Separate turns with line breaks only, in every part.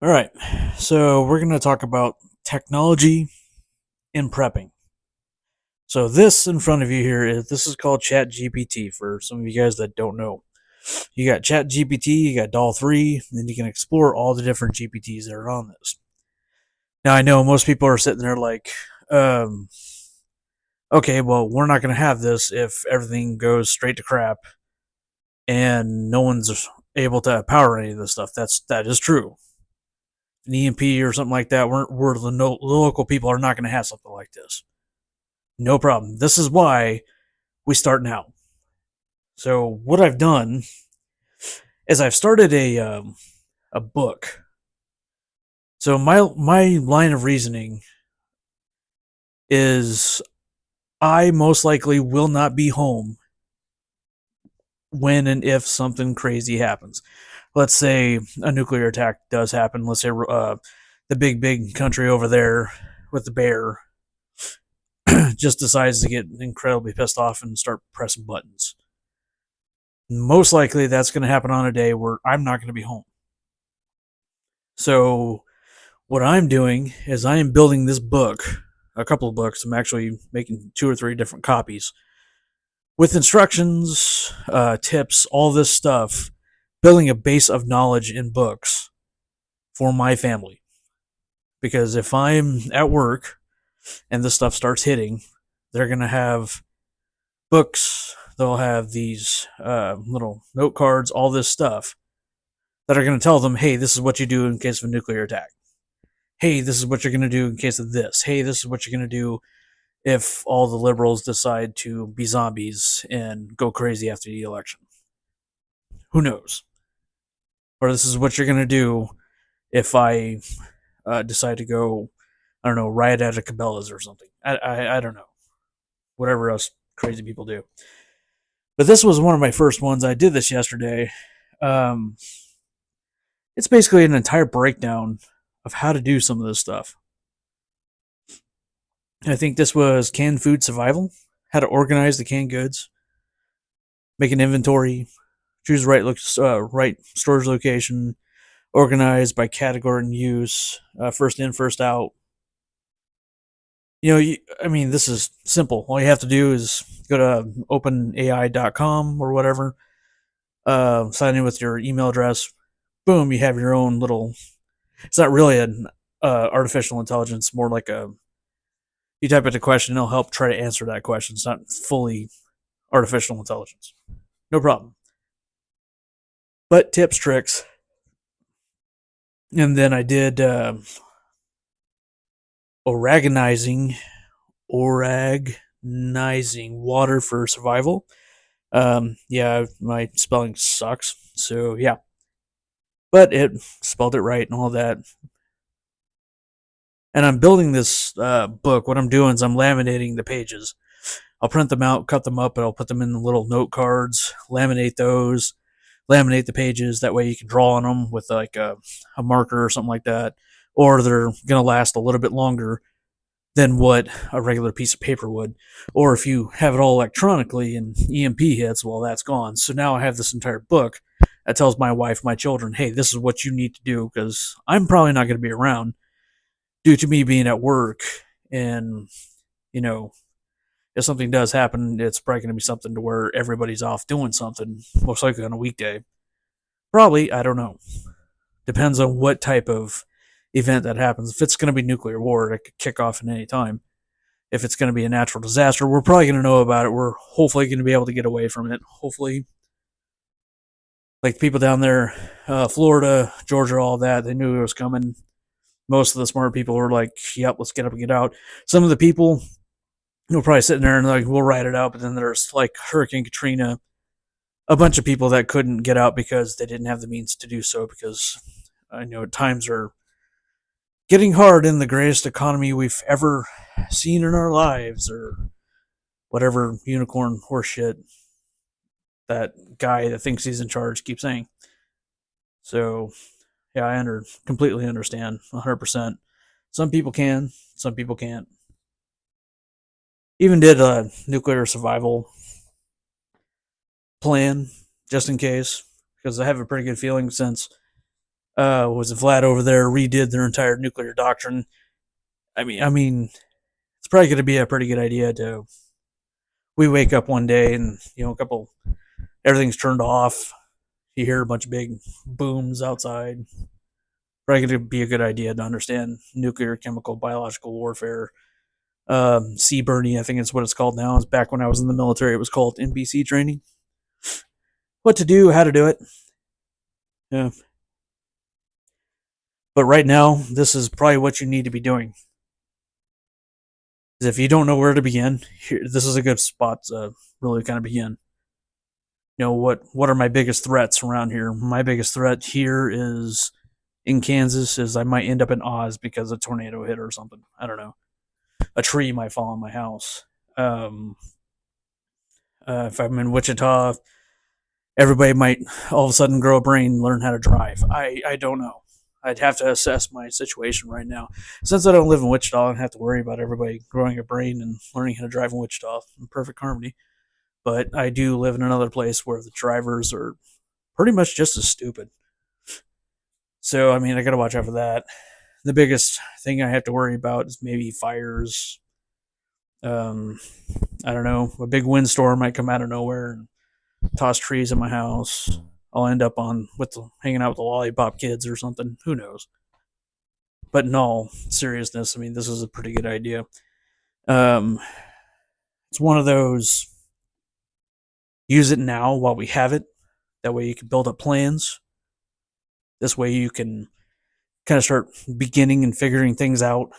All right. So we're going to talk about technology in prepping. So this in front of you here is called Chatgpt for some of you guys that don't know. You got Chatgpt, you got Doll 3, and then you can explore all the different GPTs that are on this. Now I know most people are sitting there like, um, okay, well, we're not going to have this if everything goes straight to crap and no one's able to power any of this stuff. That is true. An EMP or something like that, we're the, no, the local people are not going to have something like this. No problem. This is why we start now. So what I've done is I've started a book. So my line of reasoning is I most likely will not be home when and if something crazy happens. Let's say a nuclear attack does happen. Let's say the big country over there with the bear just decides to get incredibly pissed off and start pressing buttons. Most likely that's going to happen on a day where I'm not going to be home. So what I'm doing is I am building this book, a couple of books. I'm actually making two or three different copies with instructions, tips, all this stuff, building a base of knowledge in books for my family. Because if I'm at work and this stuff starts hitting, they're going to have books, they'll have these little note cards, all this stuff that are going to tell them, hey, this is what you do in case of a nuclear attack. Hey, this is what you're going to do in case of this. Hey, this is what you're going to do if all the liberals decide to be zombies and go crazy after the election. Who knows? Or this is what you're going to do if I decide to go, I don't know, riot at a Cabela's or something. I don't know. Whatever else crazy people do. But this was one of my first ones. I did this yesterday. Um, it's basically an entire breakdown of how to do some of this stuff. I think this was canned food survival, how to organize the canned goods, make an inventory, choose the right storage location, organize by category and use, first in, first out. I mean, this is simple. All you have to do is go to openai.com or whatever, sign in with your email address. Boom, you have your own little. It's not really an artificial intelligence, more like a. You type in a question, it'll help try to answer that question. It's not fully artificial intelligence. No problem. But tips, tricks, and then I did oraganizing, oragnizing water for survival. Yeah, my spelling sucks, so yeah, but it spelled it right and all that. And I'm building this book. What I'm doing is I'm laminating the pages. I'll print them out, cut them up, and I'll put them in the little note cards, laminate those, laminate the pages. That way you can draw on them with like a marker or something like that. Or they're going to last a little bit longer than what a regular piece of paper would. Or if you have it all electronically and EMP hits, well, that's gone. So now I have this entire book that tells my wife, my children, hey, this is what you need to do because I'm probably not going to be around due to me being at work. And, you know, if something does happen, it's probably going to be something to where everybody's off doing something, most likely on a weekday. Probably, I don't know. Depends on what type of event that happens. If it's going to be nuclear war, it could kick off at any time. If it's going to be a natural disaster, we're probably going to know about it. We're hopefully going to be able to get away from it. Hopefully, like people down there, Florida, Georgia, all that, they knew it was coming. Most of the smart people were like, "Yep, let's get up and get out." Some of the people were probably sitting there and like, "We'll ride it out." But then there's like Hurricane Katrina, a bunch of people that couldn't get out because they didn't have the means to do so. Because I know times are getting hard in the greatest economy we've ever seen in our lives, or whatever unicorn horseshit that guy that thinks he's in charge keeps saying. So, yeah, completely understand 100%. Some people can, some people can't. Even did a nuclear survival plan just in case, because I have a pretty good feeling since Was Vlad over there redid their entire nuclear doctrine. I mean, it's probably going to be a pretty good idea to. We wake up one day and a couple everything's turned off. You hear a bunch of big booms outside. Probably going to be a good idea to understand nuclear, chemical, biological warfare. C Bernie, I think it's what it's called now. It's back when I was in the military. It was called NBC training. What to do, how to do it. Yeah. But right now, this is probably what you need to be doing. Because if you don't know where to begin, this is a good spot to really kind of begin. What are my biggest threats around here? My biggest threat here is in Kansas is I might end up in Oz because a tornado hit or something. I don't know. A tree might fall on my house. Um, if I'm in Wichita, everybody might all of a sudden grow a brain and learn how to drive. I don't know. I'd have to assess my situation right now. Since I don't live in Wichita, I don't have to worry about everybody growing a brain and learning how to drive in Wichita in perfect harmony. But I do live in another place where the drivers are pretty much just as stupid. So, I mean, I got to watch out for that. The biggest thing I have to worry about is maybe fires. Um, I don't know. A big windstorm might come out of nowhere and toss trees in my house. I'll end up hanging out with the lollipop kids or something. Who knows? But in all seriousness, I mean, this is a pretty good idea. Um, it's one of those use it now while we have it. That way you can build up plans. This way you can kind of start beginning and figuring things out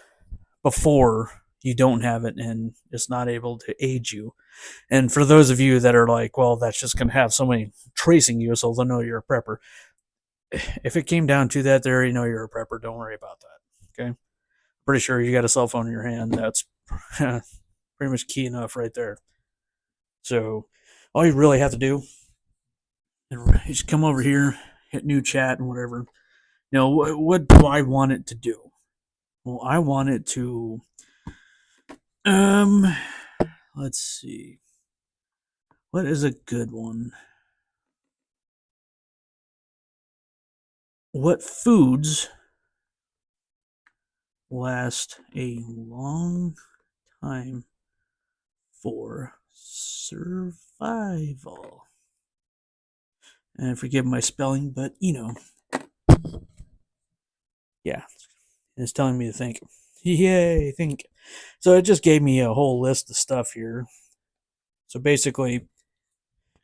before you don't have it and it's not able to aid you. And for those of you that are like, well, that's just going to have somebody tracing you so they'll know you're a prepper. If it came down to that, they already know you're a prepper. Don't worry about that. Okay. Pretty sure you got a cell phone in your hand. That's pretty much key enough right there. So all you really have to do is come over here, hit new chat and whatever. What do I want it to do? Well, I want it to, um, let's see. What is a good one? What foods last a long time for survival? And forgive my spelling, but yeah, it's telling me to think. Yay, think. So it just gave me a whole list of stuff here. So basically,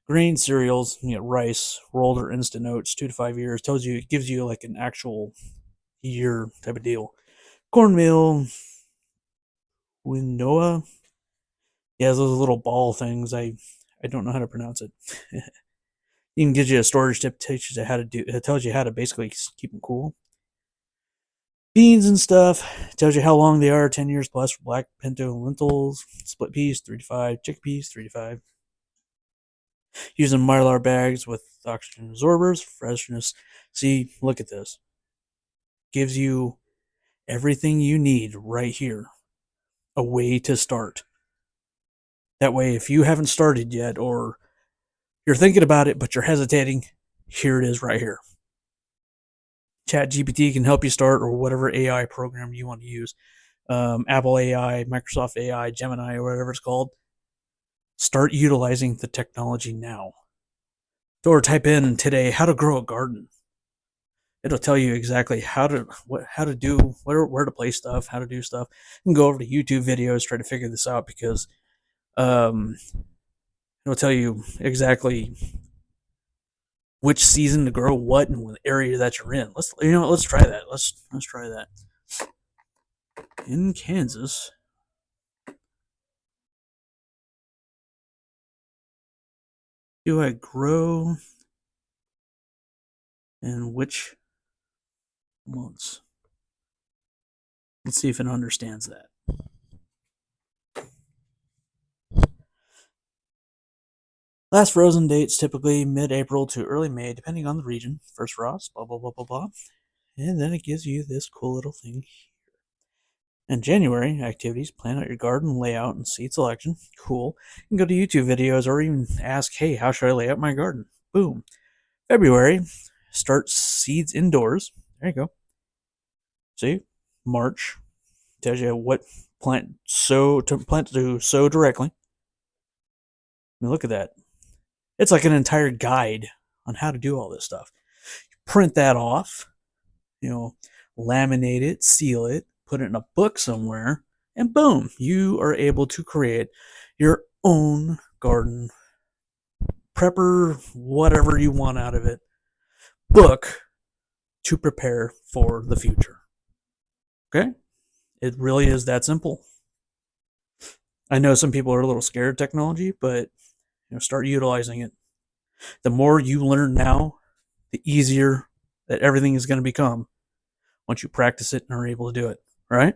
grain cereals, rice, rolled or instant oats, 2 to 5 years. It gives you like an actual year type of deal. Cornmeal, quinoa. Yeah, those little ball things. I don't know how to pronounce it. Even gives you a storage tip, teaches you how to do. It tells you how to basically keep them cool. Beans and stuff. Tells you how long they are, 10 years plus for black pinto and lentils. Split peas, 3 to 5. Chickpeas, 3 to 5. Using mylar bags with oxygen absorbers, freshness. See, look at this. Gives you everything you need right here. A way to start. That way, if you haven't started yet or you're thinking about it but you're hesitating, here it is right here. Chatgpt can help you start, or whatever AI program you want to use. Apple AI, Microsoft AI, Gemini, or whatever it's called. Start utilizing the technology now. Or type in today how to grow a garden. It'll tell you exactly how to do, where to place stuff, how to do stuff. You can go over to YouTube videos, try to figure this out, because it'll tell you exactly which season to grow what and what area that you're in. Let's try that. Let's try that. In Kansas, do I grow in which months? Let's see if it understands that. Last frozen dates typically mid-April to early May, depending on the region. First frost, blah, blah, blah, blah, blah. And then it gives you this cool little thing here. In January, activities, plan out your garden layout and seed selection. Cool. You can go to YouTube videos or even ask, hey, how should I lay out my garden? Boom. February, start seeds indoors. There you go. See, March tells you what plant to sow directly. I mean, look at that. It's like an entire guide on how to do all this stuff. Print that off, you know, laminate it, seal it, put it in a book somewhere, and boom, you are able to create your own garden prepper, whatever you want out of it, book to prepare for the future. Okay? It really is that simple. I know some people are a little scared of technology, but start utilizing it. The more you learn now, the easier that everything is going to become once you practice it and are able to do it. Right?